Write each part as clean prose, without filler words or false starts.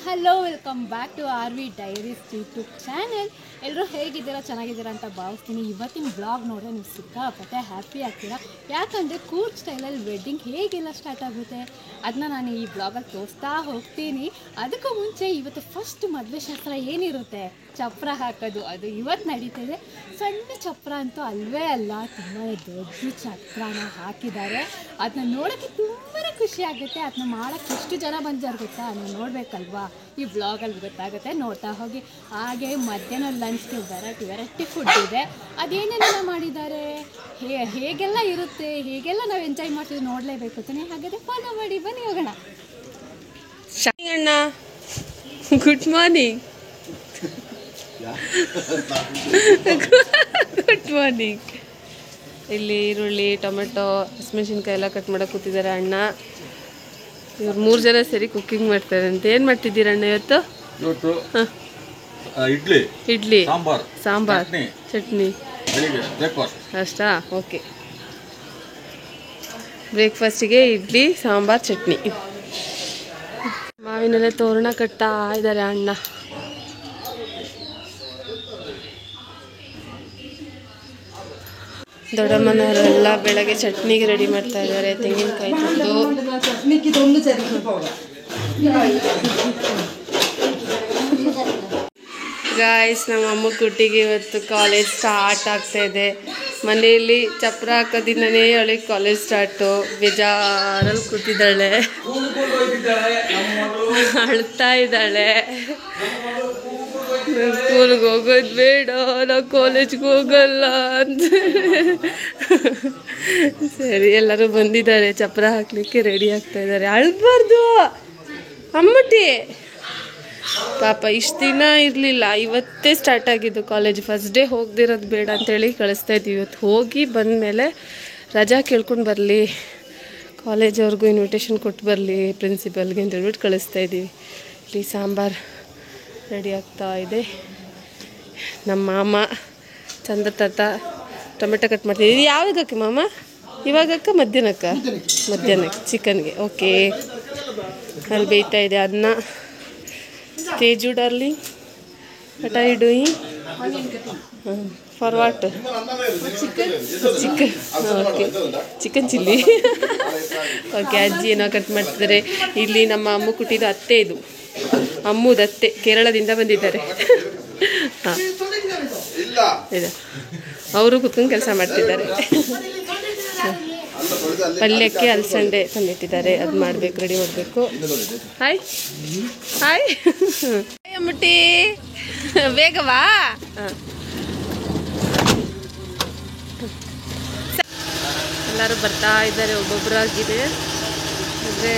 Hello welcome back to R V Diaries YouTube channel. ಎಲ್ಲರೂ ಹೇಗಿದ್ದೀರಾ, ಚೆನ್ನಾಗಿದ್ದೀರಾ ಅಂತ ಭಾವಿಸ್ತೀನಿ. ಇವತ್ತಿನ ಬ್ಲಾಗ್ ನೋಡಿದ್ರೆ ನೀವು ಸಿಕ್ಕಾಪಟ್ಟೆ ಹ್ಯಾಪಿ ಆಗ್ತೀರಾ. ಯಾಕಂದರೆ ಕೂರ್ಗ್ ಸ್ಟೈಲಲ್ಲಿ ವೆಡ್ಡಿಂಗ್ ಹೇಗೆಲ್ಲ ಸ್ಟಾರ್ಟ್ ಆಗುತ್ತೆ ಅದನ್ನ ನಾನು ಈ ಬ್ಲಾಗಲ್ಲಿ ತೋರಿಸ್ತಾ ಹೋಗ್ತೀನಿ. ಅದಕ್ಕೂ ಮುಂಚೆ ಇವತ್ತು ಫಸ್ಟ್ ಮದುವೆ ಶಾಸ್ತ್ರ ಏನಿರುತ್ತೆ, ಚಪ್ರ ಹಾಕೋದು, ಅದು ಇವತ್ತು ನಡೀತಿದೆ. ಸಣ್ಣ ಚಪ್ರ ಅಂತೂ ಅಲ್ವೇ ಅಲ್ಲ, ತುಂಬ ದೊಡ್ಡ ಚಪ್ರನ ಹಾಕಿದ್ದಾರೆ. ಅದನ್ನ ನೋಡೋಕ್ಕೆ ತುಂಬಾ ಖುಷಿ ಆಗುತ್ತೆ. ಅದನ್ನ ಮಾಡೋಕ್ಕೆ ಎಷ್ಟು ಜನ ಬಂದಿದ್ದಾರೆ ಗೊತ್ತಾ, ನೀವು ನೋಡಬೇಕಲ್ವಾ, ಈ ಬ್ಲಾಗಲ್ಲಿ ಗೊತ್ತಾಗುತ್ತೆ, ನೋಡ್ತಾ ಹೋಗಿ. ಹಾಗೆ ಮಧ್ಯಾಹ್ನ ಲಂಚ್ಗೆ ವೆರೈಟಿ ಫುಡ್ ಇದೆ. ಅದೇನೇನೆಲ್ಲ ಮಾಡಿದ್ದಾರೆ, ಹೇಗೆಲ್ಲ ಇರುತ್ತೆ, ಹೇಗೆಲ್ಲ ನಾವು ಎಂಜಾಯ್ ಮಾಡ್ತೀವಿ ನೋಡಲೇಬೇಕು ತಾನೆ. ಹಾಗಾದರೆ ಫಾಲೋ ಮಾಡಿ, ಬನ್ನಿ ಹೋಗೋಣ. ಅಣ್ಣ ಗುಡ್ ಮಾರ್ನಿಂಗ್. Good morning. ಇಲ್ಲಿ ಈರುಳ್ಳಿ, ಟೊಮೆಟೊ, ಹಸಿಮೆಣಸಿನ್ಕಾಯಿ ಎಲ್ಲ ಕಟ್ ಮಾಡಕ್ಕೆ ಕೂತಿದ್ದಾರೆ ಅಣ್ಣ. ಇವ್ರು 3 ಜನ ಸೇರಿ ಕುಕ್ಕಿಂಗ್ ಮಾಡ್ತಾರೆ ಅಂತ. ಏನು ಮಾಡ್ತಿದ್ದೀರ ಅಣ್ಣ ಇವತ್ತು? ಇಡ್ಲಿ, ಸಾಂಬಾರ್, ಚಟ್ನಿ ಅಷ್ಟಾ? ಓಕೆ, ಬ್ರೇಕ್ಫಾಸ್ಟಿಗೆ ಇಡ್ಲಿ, ಸಾಂಬಾರ್, ಚಟ್ನಿ. ಮಾವಿನೆಲೆ ತೋರಣ ಕಟ್ತಾ ಇದ್ದಾರೆ ಅಣ್ಣ. ದೊಡ್ಡಮ್ಮನವರೆಲ್ಲ ಬೆಳಗ್ಗೆ ಚಟ್ನಿಗೆ ರೆಡಿ ಮಾಡ್ತಾ ಇದ್ದಾರೆ. ತೆಂಗಿನಕಾಯಿ ತಂದು ಗಾಯ್ಸ್, ನಮ್ಮ ಅಮ್ಮ ಕುಟ್ಟಿಗೆ ಇವತ್ತು ಕಾಲೇಜ್ ಸ್ಟಾರ್ಟ್ ಆಗ್ತಾ ಇದೆ. ಮನೆಯಲ್ಲಿ ಚಪ್ರ ಹಾಕೋದಿಂದನೇ ಅವಳಿಗೆ ಕಾಲೇಜ್ ಸ್ಟಾರ್ಟು. ಬೇಜಾರಲ್ಲಿ ಕೂತಿದ್ದಾಳೆ, ಅಳ್ತಾ ಇದ್ದಾಳೆ. ಸ್ಕೂಲ್ಗೆ ಹೋಗೋದು ಬೇಡ, ನಾವು ಕಾಲೇಜ್ಗೆ ಹೋಗಲ್ಲ ಅಂತ. ಸರಿ, ಎಲ್ಲರೂ ಬಂದಿದ್ದಾರೆ, ಚಪ್ರ ಹಾಕ್ಲಿಕ್ಕೆ ರೆಡಿ ಆಗ್ತಾ ಇದ್ದಾರೆ. ಅಳ್ಬಾರ್ದು ಅಮ್ಮಟಿ. ಪಾಪ ಇಷ್ಟು ದಿನ ಇರಲಿಲ್ಲ, ಇವತ್ತೇ ಸ್ಟಾರ್ಟ್ ಆಗಿದ್ದು ಕಾಲೇಜ್. ಫಸ್ಟ್ ಡೇ ಹೋಗದಿರೋದು ಬೇಡ ಅಂತೇಳಿ ಕಳಿಸ್ತಾ ಇದ್ದೀವಿ. ಇವತ್ತು ಹೋಗಿ ಬಂದಮೇಲೆ ರಜಾ ಕೇಳ್ಕೊಂಡು ಬರಲಿ, ಕಾಲೇಜವ್ರಿಗೂ ಇನ್ವಿಟೇಷನ್ ಕೊಟ್ಟು ಬರಲಿ ಪ್ರಿನ್ಸಿಪಲ್ಗೆ ಅಂತ ಹೇಳ್ಬಿಟ್ಟು ಕಳಿಸ್ತಾ ಇದ್ದೀವಿ. ಇಲ್ಲಿ ಸಾಂಬಾರು ರೆಡಿ ಆಗ್ತಾ ಇದೆ. ನಮ್ಮ ಮಾಮ ಚಂದ ತಾತ ಟೊಮೆಟೊ ಕಟ್ ಮಾಡ್ತೀವಿ. ಇದು ಯಾವಾಗಕ್ಕೆ ಮಾಮ? ಇವಾಗಕ್ಕ ಮಧ್ಯಾಹ್ನಕ್ಕೆ ಚಿಕನ್ಗೆ. ಓಕೆ, ಅಲ್ಲಿ ಬೇಯ್ತಾ ಇದೆ ಅನ್ನ. Teju darling, what are you doing? For what? Chicken. Okay, chicken chilli. ಓಕೆ, ಅಜ್ಜಿ ಏನೋ ಕಟ್ ಮಾಡ್ತಿದ್ದಾರೆ. ಇಲ್ಲಿ ನಮ್ಮ ಅಮ್ಮ ಕುಟ್ಟಿದ ಅತ್ತೆ, ಇದು ಅಮ್ಮುದ ಅತ್ತೆ, ಕೇರಳದಿಂದ ಬಂದಿದ್ದಾರೆ. ಹಾಂ, ಇದೆ, ಅವರು ಕುತ್ಕೊಂಡು ಕೆಲಸ ಮಾಡ್ತಿದ್ದಾರೆ. ಪಲ್ಯಕ್ಕೆ ಅಲಸಂಡೆ ತಂದಿಟ್ಟಿದ್ದಾರೆ, ಅದು ಮಾಡಬೇಕು, ರೆಡಿ ಮಾಡಬೇಕು. ಹಾಯ್ ಹಾಯ್ ಅಮ್ಮಟ್ಟಿ, ಬೇಗವಾ? ಹಾಂ, ಎಲ್ಲರೂ ಬರ್ತಾ ಇದ್ದಾರೆ ಒಬ್ಬೊಬ್ಬರಾಗಿದೆ. ಅಂದರೆ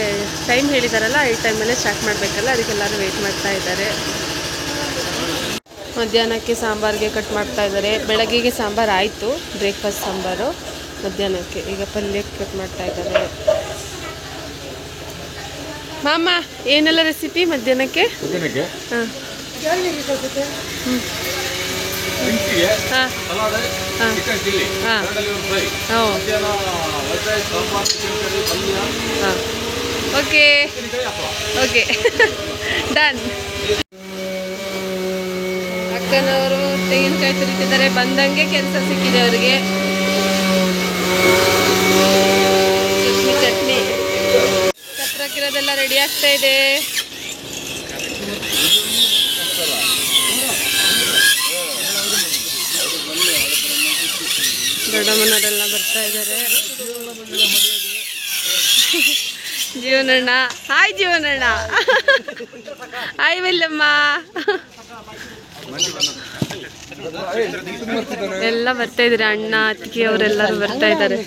ಟೈಮ್ ಹೇಳಿದಾರಲ್ಲ, ಈ ಟೈಮಲ್ಲೇ ಸ್ಟಾರ್ಟ್ ಮಾಡಬೇಕಲ್ಲ, ಅದಕ್ಕೆಲ್ಲರೂ ವೆಯ್ಟ್ ಮಾಡ್ತಾ ಇದ್ದಾರೆ. ಮಧ್ಯಾಹ್ನಕ್ಕೆ ಸಾಂಬಾರಿಗೆ ಕಟ್ ಮಾಡ್ತಾ ಇದ್ದಾರೆ. ಬೆಳಗ್ಗೆಗೆ ಸಾಂಬಾರು ಆಯಿತು, ಬ್ರೇಕ್ಫಾಸ್ಟ್ ಸಾಂಬಾರು. ಮಧ್ಯಾಹ್ನಕ್ಕೆ ಈಗ ಪಲ್ಯಕ್ಕೆ ಕಟ್ ಮಾಡ್ತಾ ಇದ್ದಾರೆ. ಮಾಮ, ಏನೆಲ್ಲ ರೆಸಿಪಿ ಮಧ್ಯಾಹ್ನಕ್ಕೆ? ಹಾಂ ಓಕೆ ಓಕೆ, ಡನ್. ಅಕ್ಕನವರು ತೆಂಗಿನಕಾಯಿ ತುರಿತಿದ್ದಾರೆ. ಬಂದಂಗೆ ಕೆಲಸ ಸಿಕ್ಕಿದೆ ಅವರಿಗೆ. ಚಟ್ನಿ ಚಪ್ರಕ್ಕಿರೋದೆಲ್ಲ ರೆಡಿ ಆಗ್ತಾ ಇದೆ. ದೊಡ್ಡಮ್ಮನವರೆಲ್ಲ ಬರ್ತಾ ಇದ್ದಾರೆ. ಜೀವನಣ್ಣ, ಹಾಯ್ ಜೀವನಣ್ಣ. ಹಾಯ್ ವಲ್ಲಮ್ಮ. ಎಲ್ಲ ಬರ್ತಾ ಇದ್ದಾರೆ, ಅಣ್ಣ ಅತ್ತಿಗೆ ಅವರೆಲ್ಲರೂ ಬರ್ತಾ ಇದ್ದಾರೆ.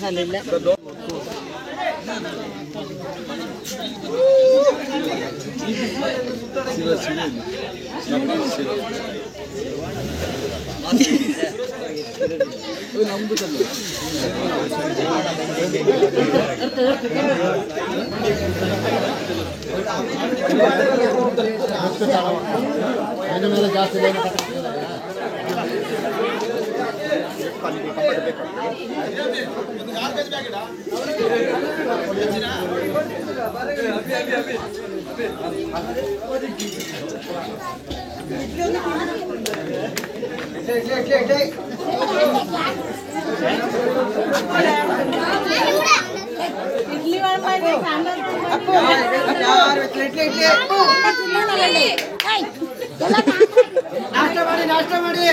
ನಾಷ್ಟ ಮಾಡಿ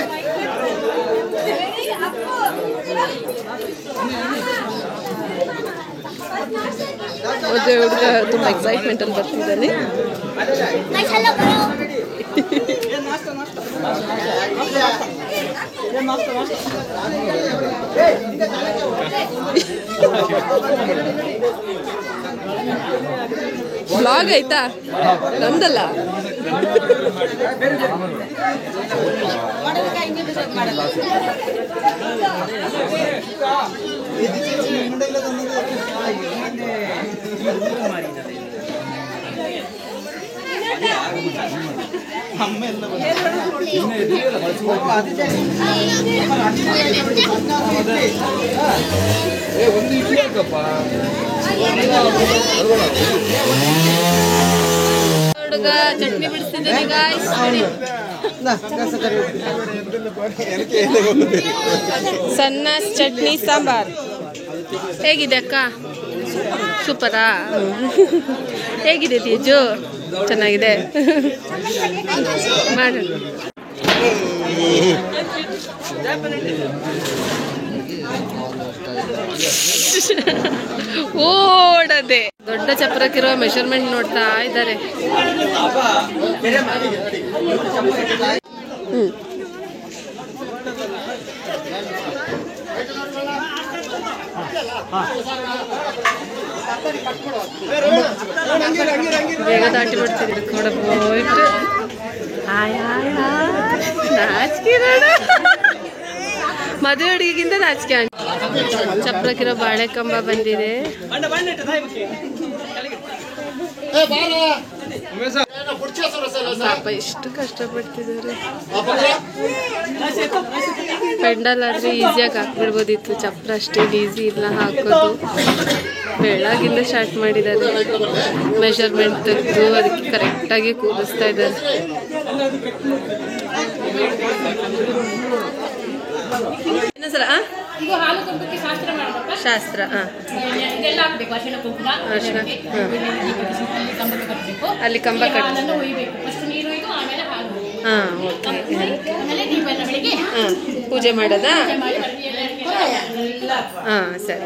ಹುಡುಗ ತುಂಬ ಎಕ್ಸೈಟ್ಮೆಂಟ್ ಅಲ್ಲಿ ಬರ್ತಿದ್ದಾನೆ. ಬ್ಲಾಗ್ ಆಯ್ತಾ ನಮ್ದಲ್ಲ. ಹುಡುಗ ಚಟ್ನಿ ಬಿಡಿಸ್ತಿದ್ದೀನಿ ಗಾಯ್ಸ್. ಸಣ್ಣ ಚಟ್ನಿ ಸಾಂಬಾರ್ ಹೇಗಿದೆ ಅಕ್ಕ? ಸೂಪರಾ? ಹೇಗಿದೆ ತೇಜು? ಚೆನ್ನಾಗಿದೆ ಮಾಡು. ಓಡದೆ ದೊಡ್ಡ ಚಪ್ರಕ್ಕಿರೋ ಮೆಷರ್ಮೆಂಟ್ ನೋಡ್ತಾ ಇದ್ದಾರೆ. ಬೇಗ ದಾಟಿ ಬಿಡ್ತಿದ್ರು ಕೂಡ ಹೋಯ್ತು. ನಾಚಿಕೆ ಮದುವೆ ಅಡುಗೆಗಿಂತ ನಾಚಿಕೆ. ಚಪ್ರಕ್ಕಿರೋ ಬಾಳೆ ಕಂಬ ಬಂದಿದೆ. ಪಾಪ ಎಷ್ಟು ಕಷ್ಟಪಡ್ತಿದ್ದಾರೆ. ಪೆಂಡಲ್ ಆದ್ರೆ ಈಸಿಯಾಗಿ ಹಾಕ್ಬಿಡ್ಬೋದಿತ್ತು, ಚಪ್ರ ಅಷ್ಟೇನು ಈಸಿ ಇಲ್ಲ ಹಾಕೋದು. ಬೆಳಗಿಂದ ಸ್ಟಾರ್ಟ್ ಮಾಡಿದ್ದಾರೆ. ಮೆಷರ್ಮೆಂಟ್ ತೆಗೆದು ಅದಕ್ಕೆ ಕರೆಕ್ಟಾಗಿ ಕೂರಿಸ್ತಾ ಇದ್ದಾರೆ. ಸರ ಶಾಸ್ತ್ರ ಅಲ್ಲಿ ಕಂಬ ಕಟ್ಟಿ ಪೂಜೆ ಮಾಡೋದಾ? ಸರಿ.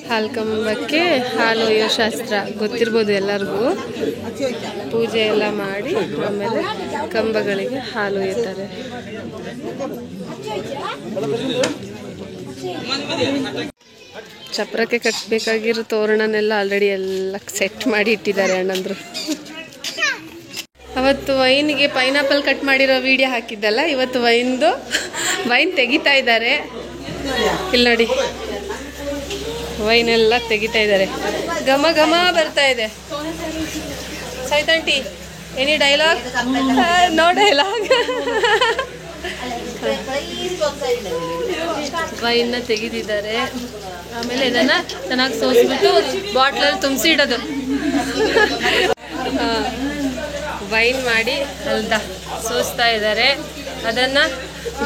ಹಾಲು ಕಂಬಕ್ಕೆ ಹಾಲು ಒಯ್ಯೋ ಶಾಸ್ತ್ರ ಗೊತ್ತಿರ್ಬೋದು ಎಲ್ಲರಿಗೂ. ಪೂಜೆ ಎಲ್ಲ ಮಾಡಿ ಆಮೇಲೆ ಕಂಬಗಳಿಗೆ ಹಾಲು ಒಯ್ಯುತ್ತಾರೆ. ಚಪ್ರಕ್ಕೆ ಕಟ್ಟಬೇಕಾಗಿರೋ ತೋರಣನೆಲ್ಲ ಆಲ್ರೆಡಿ ಎಲ್ಲ ಸೆಟ್ ಮಾಡಿ ಇಟ್ಟಿದ್ದಾರೆ ಅಣ್ಣಂದ್ರು. ಅವತ್ತು ವೈನ್ಗೆ ಪೈನಾಪಲ್ ಕಟ್ ಮಾಡಿರೋ ವಿಡಿಯೋ ಹಾಕಿದ್ದಲ್ಲ, ಇವತ್ತು ವೈನ್ ತೆಗಿತಾ ಇದ್ದಾರೆ. ಇಲ್ಲಿ ನೋಡಿ, ವೈನ್ ಎಲ್ಲ ತೆಗಿತಾ ಇದ್ದಾರೆ. ಘಮ ಘಮ ಬರ್ತಾ ಇದೆ. ಸೈತಂಟಿ ಎನಿ ಡೈಲಾಗ್? No dialogue. ವೈನ್ನ ತೆಗೆದಿದ್ದಾರೆ. ಆಮೇಲೆ ಇದನ್ನ ಚೆನ್ನಾಗಿ ಸೋಸ್ಬಿಟ್ಟು ಬಾಟ್ಲಲ್ಲಿ ತುಂಬಿಸಿ ಇಡೋದು. ವೈನ್ ಮಾಡಿ ಅಲ್ದ ಸೋಸ್ತಾ ಇದ್ದಾರೆ. ಅದನ್ನ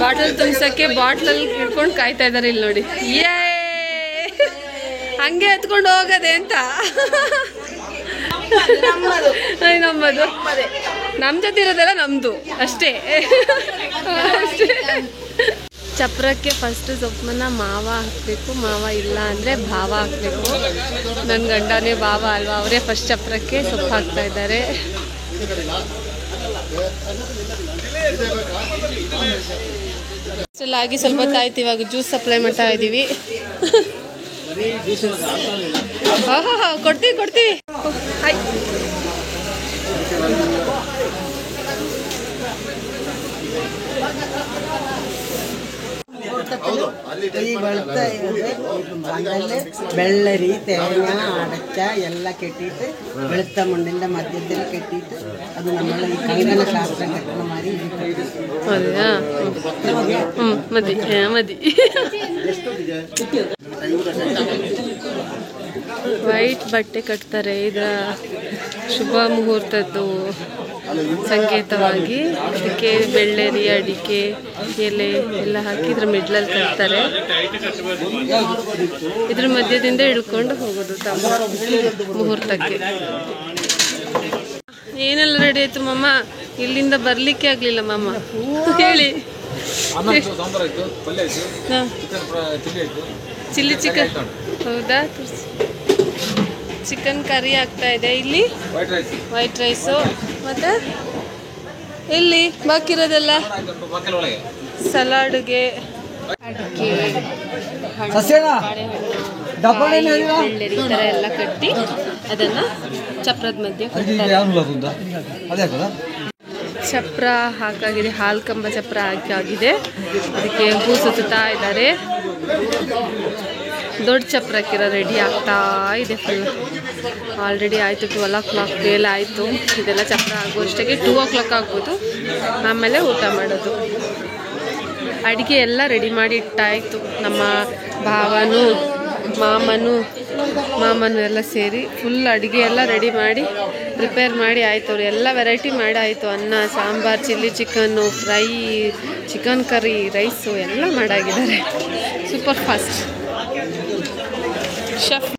ಬಾಟಲ್ ತುಂಬಿಸೋಕ್ಕೆ ಬಾಟ್ಲಲ್ಲಿ ಇಟ್ಕೊಂಡು ಕಾಯ್ತಾ ಇದ್ದಾರೆ. ಇಲ್ಲಿ ನೋಡಿ, ಏ ಹಂಗೆ ಎತ್ಕೊಂಡು ಹೋಗದೆ ಅಂತ. ನಮ್ಮದು ನಮ್ಮ ಜೊತೆ ಇರೋದೆಲ್ಲ ನಮ್ದು ಅಷ್ಟೇ. ಚಪ್ರಕ್ಕೆ ಫಸ್ಟ್ ಸೊಪ್ಪನ್ನ ಮಾವ ಹಾಕಬೇಕು. ಮಾವ ಇಲ್ಲ ಅಂದರೆ ಭಾವ ಹಾಕಬೇಕು. ನನ್ನ ಗಂಡನೇ ಭಾವ ಅಲ್ವಾ, ಅವರೇ ಫಸ್ಟ್ ಚಪ್ರಕ್ಕೆ ಸೊಪ್ಪು ಹಾಕ್ತಾ ಇದ್ದಾರೆ. ಆಗಿ ಸ್ವಲ್ಪ ಹೊತ್ತಾಯ್ತು. ಇವಾಗ ಜ್ಯೂಸ್ ಸಪ್ಲೈ ಮಾಡ್ತಾ ಇದ್ದೀವಿ. ಕೊಡ್ತೀವಿ. ഈ വെളുത്ത അതിൽ വെള്ളരി തേങ്ങ അടച്ച എല്ലാം കെട്ടിയിട്ട് വെളുത്ത മുണ്ടിൻ്റെ മധ്യത്തിൽ കെട്ടിയിട്ട് അത് നമ്മൾ ഈ കങ്കണ ശാസ്ത്രം കെട്ടുന്ന മാതിരി അതെയാ മതി മതി. ವೈಟ್ ಬಟ್ಟೆ ಕಟ್ತಾರೆ ಇದರ ಶುಭ ಮುಹೂರ್ತದ್ದು ಸಂಕೇತವಾಗಿ. ಅದಕ್ಕೆ ಬೆಳ್ಳೆರಿ ಅಡಿಕೆ ಎಲೆ ಎಲ್ಲ ಹಾಕಿ ಇದ್ರ ಮಿಡ್ಲಲ್ಲಿ ಕಟ್ತಾರೆ. ಇದ್ರ ಮಧ್ಯದಿಂದ ಇಳ್ಕೊಂಡು ಹೋಗೋದು ತಮ್ಮ ಮುಹೂರ್ತಕ್ಕೆ. ಏನೆಲ್ಲ ರೆಡಿ ಆಯ್ತು ಮಾಮ? ಇಲ್ಲಿಂದ ಬರ್ಲಿಕ್ಕೆ ಆಗ್ಲಿಲ್ಲ ಮಾಮ, ಹೇಳಿ. ಚಿಲ್ಲಿ ಚಿಕನ್, ಹೌದಾ? ಚಿಕನ್ ಕರಿ ಆಗ್ತಾ ಇದೆ ಇಲ್ಲಿ. ವೈಟ್ ರೈಸು ಮತ್ತೆ ಇಲ್ಲಿ ಬಾಕಿ ಇರೋದೆಲ್ಲ ಸಲಾಡ್ಗೆ ಅಡಿಕೆ, ಬೆಳ್ಳೆರಿ ಈ ಥರ ಎಲ್ಲ ಕಟ್ಟಿ ಅದನ್ನು ಚಪ್ರದ ಮಧ್ಯೆ ಚಪ್ರ ಹಾಕಾಗಿದೆ. ಹಾಲು ಕಂಬ ಚಪ್ರ ಹಾಕಾಗಿದೆ. ಅದಕ್ಕೆ ಹೂ ಸುತ್ತಾ ಇದ್ದಾರೆ. ದೊಡ್ಡ ಚಪ್ರಕ್ಕಿರೋ ರೆಡಿ ಆಗ್ತಾ ಇದೆ. ಫುಲ್ ಆಲ್ರೆಡಿ ಆಯಿತು. 12 o'clock ಮೇಲೆ ಆಯಿತು. ಇದೆಲ್ಲ ಚಪ್ರ ಆಗುವಷ್ಟಕ್ಕೆ 2 o'clock ಆಗ್ಬೋದು. ಆಮೇಲೆ ಊಟ ಮಾಡೋದು. ಅಡುಗೆ ಎಲ್ಲ ರೆಡಿ ಮಾಡಿ ಇಟ್ಟಾಯಿತು. ನಮ್ಮ ಭಾವನು ಮಾಮನು ಎಲ್ಲ ಸೇರಿ ಫುಲ್ ಅಡುಗೆ ಎಲ್ಲ ರೆಡಿ ಮಾಡಿ ಪ್ರಿಪೇರ್ ಮಾಡಿ ಆಯಿತು. ಅವ್ರು ಎಲ್ಲ ವೆರೈಟಿ ಮಾಡಿ ಆಯಿತು. ಅನ್ನ, sambar, chilli chicken, fry, chicken curry, rice ಎಲ್ಲ ಮಾಡಾಗಿದ್ದಾರೆ. Super fast chef.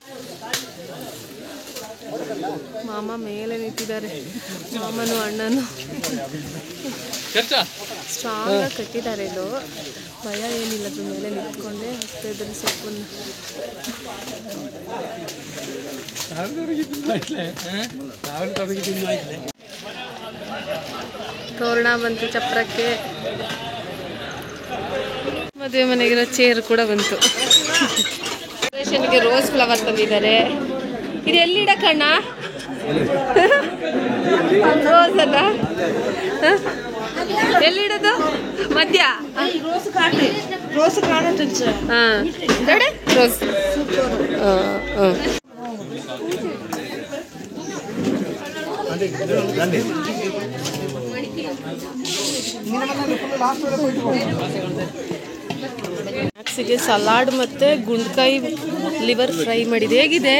ಮಾಮ ಮೇಲೆ ನಿಂತಿದ್ದಾರೆ. ಮಾಮನು ಅಣ್ಣನು ಸ್ಟ್ರಾಂಗಾಗಿ ಕಟ್ಟಿದ್ದಾರೆ. ಇದು ಭಯ ಏನಿಲ್ಲ. ಅದ್ರ ಮೇಲೆ ನಿಂತ್ಕೊಂಡೆ ಹೋಗ್ತಾ ಇದ್ದಾರೆ ಸೊಪ್ಪನ್ನು. ತೋರಣ ಬಂತು ಚಪ್ರಕ್ಕೆ. ಮದುವೆ ಮನೆಗಿರೋ ಚೇರ್ ಕೂಡ ಬಂತು. ಡೆಕೋರೇಷನ್ಗೆ ರೋಸ್ ಫ್ಲವರ್ ತಂದಿದ್ದಾರೆ. ಇದು ಎಲ್ಲಿಡಕ್ಕಣ್ಣ? ರೋಸ್ ಅಲ್ಲ, ಎಲ್ಲಿಡೋದು? ಮಧ್ಯ ಹಾಂ ರೋಸ್. ಮ್ಯಾಕ್ಸಿಗೆ ಸಲಾಡ್ ಮತ್ತು ಗುಂಡ್ಕಾಯಿ ಲಿವರ್ ಫ್ರೈ ಮಾಡಿದೆ. ಹೇಗಿದೆ?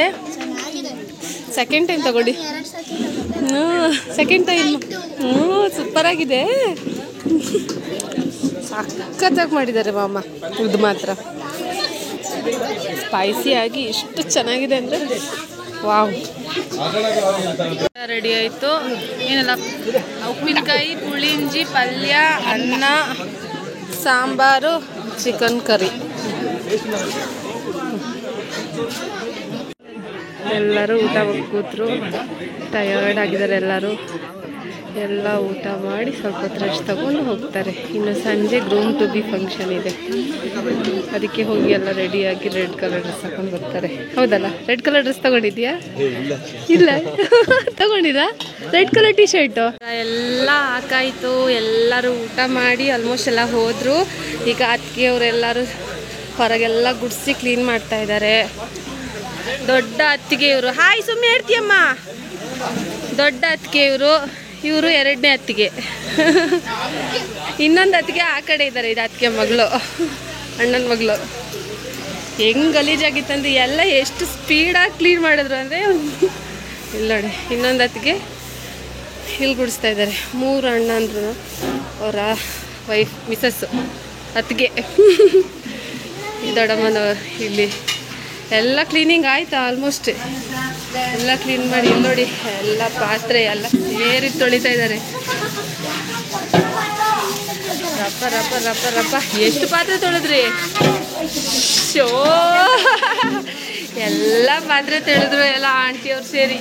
ಸೆಕೆಂಡ್ ಟೈಮ್ ತಗೊಳ್ಳಿ. Second time. ಸೂಪರಾಗಿದೆ. ಸಖತ್ತಾಗಿ ಮಾಡಿದ್ದಾರೆ ಮಾಮ. ಇದು ಮಾತ್ರ ಸ್ಪೈಸಿಯಾಗಿ ಎಷ್ಟು ಚೆನ್ನಾಗಿದೆ ಅಂದರೆ ವಾವ್. ರೆಡಿ ಆಯಿತು. ಏನೆಲ್ಲ ಉಪ್ಪಿನಕಾಯಿ, ಪುಳಿಂಜಿ, ಪಲ್ಯ, ಅನ್ನ, ಸಾಂಬಾರು, ಚಿಕನ್ ಕರಿ. ಎಲ್ಲರೂ ಊಟ ಕೂತರು. ಟಯರ್ಡ್ ಆಗಿದ್ದಾರೆ ಎಲ್ಲರೂ. ಎಲ್ಲ ಊಟ ಮಾಡಿ ಸ್ವಲ್ಪ ಹೊತ್ತು ರೆಸ್ಟ್ ತಗೊಂಡು ಹೋಗ್ತಾರೆ. ಇನ್ನು ಸಂಜೆ ಗ್ರೂಮ್ ಟು ಬಿ ಫಂಕ್ಷನ್ ಇದೆ. ಅದಕ್ಕೆ ಹೋಗಿ ಎಲ್ಲ ರೆಡಿಯಾಗಿ ರೆಡ್ ಕಲರ್ ಡ್ರೆಸ್ ಹಾಕೊಂಡು ಬರ್ತಾರೆ. ಹೌದಲ್ಲ? ರೆಡ್ ಕಲರ್ ಡ್ರೆಸ್ ತಗೊಂಡಿದ್ಯಾ? ಇಲ್ಲ ತಗೊಂಡಿಲ್ಲ. ರೆಡ್ ಕಲರ್ ಟಿ ಶರ್ಟು ಎಲ್ಲ ಹಾಕಾಯಿತು. ಎಲ್ಲರೂ ಊಟ ಮಾಡಿ ಆಲ್ಮೋಸ್ಟ್ ಎಲ್ಲ ಹೋದರು. ಈಗ ಅತ್ತಿಗೆಯವರೆಲ್ಲರೂ ಹೊರಗೆಲ್ಲ ಗುಡಿಸಿ ಕ್ಲೀನ್ ಮಾಡ್ತಾ ಇದ್ದಾರೆ. ದೊಡ್ಡ ಅತ್ತಿಗೆ ಇವರು. ಹಾಯ್ ಸುಮ್ಮನೆ ಹೇಳ್ತೀಯಮ್ಮ. ದೊಡ್ಡ ಅತ್ತಿಗೆ ಇವರು ಎರಡನೇ ಅತ್ತಿಗೆ. ಇನ್ನೊಂದು ಅತ್ತಿಗೆ ಆ ಕಡೆ ಇದ್ದಾರೆ. ಇದು ಅತ್ತಿಗೆ ಮಗಳು, ಅಣ್ಣನ ಮಗಳು. ಹೆಂಗೆ ಗಲೀಜಾಗಿತ್ತಂದ್ರೆ ಎಲ್ಲ ಎಷ್ಟು ಸ್ಪೀಡಾಗಿ ಕ್ಲೀನ್ ಮಾಡಿದ್ರು ಅಂದರೆ ಇಲ್ಲಿ ನೋಡಿ. ಇನ್ನೊಂದು ಅತ್ತಿಗೆ ಇಲ್ಲಿ ಗುಡಿಸ್ತಾ ಇದ್ದಾರೆ. 3 ಅಣ್ಣ ಅಂದ್ರು ಅವರ ವೈಫ್ ಮಿಸಸ್ಸು ಅತ್ತಿಗೆ. ದೊಡ್ಡಮ್ಮನ ಇಲ್ಲಿ ಎಲ್ಲ ಕ್ಲೀನಿಂಗ್ ಆಯ್ತು ಆಲ್ಮೋಸ್ಟ್. ಎಲ್ಲ ಕ್ಲೀನ್ ಮಾಡಿ ಇಲ್ಲಿ ನೋಡಿ ಎಲ್ಲ ಪಾತ್ರೆ ಎಲ್ಲ ಸೇರಿ ತೊಳಿತಾ ಇದ್ದಾರೆ. ರಪ್ಪ ರಪ್ಪ ರಪ್ಪ ರಪ್ಪ ಎಷ್ಟು ಪಾತ್ರೆ ತೊಳೆದ್ರಿ? ಶೋ ಎಲ್ಲ ಪಾತ್ರೆ ತೊಳೆದ್ರು ಎಲ್ಲ ಆಂಟಿಯವ್ರು ಸೇರಿ.